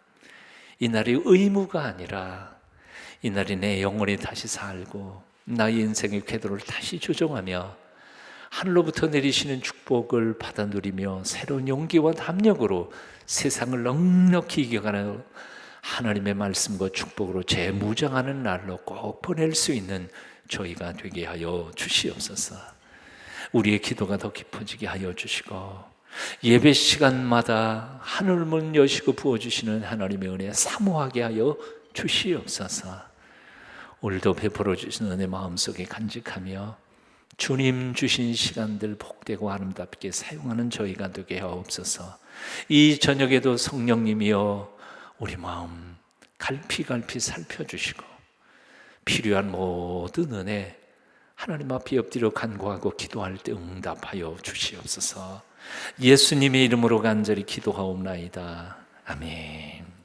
이 날이 의무가 아니라 이 날이 내 영혼이 다시 살고 나의 인생의 궤도를 다시 조정하며 하늘로부터 내리시는 축복을 받아 누리며 새로운 용기와 담력으로 세상을 넉넉히 이겨가는 하나님의 말씀과 축복으로 재무장하는 날로 꼭 보낼 수 있는 저희가 되게 하여 주시옵소서. 우리의 기도가 더 깊어지게 하여 주시고 예배 시간마다 하늘문 여시고 부어주시는 하나님의 은혜 사모하게 하여 주시옵소서. 오늘도 베풀어 주시는 은혜 마음속에 간직하며 주님 주신 시간들 복되고 아름답게 사용하는 저희가 되게 하옵소서. 이 저녁에도 성령님이여 우리 마음 갈피갈피 살펴주시고 필요한 모든 은혜 하나님 앞에 엎드려 간구하고 기도할 때 응답하여 주시옵소서. 예수님의 이름으로 간절히 기도하옵나이다. 아멘.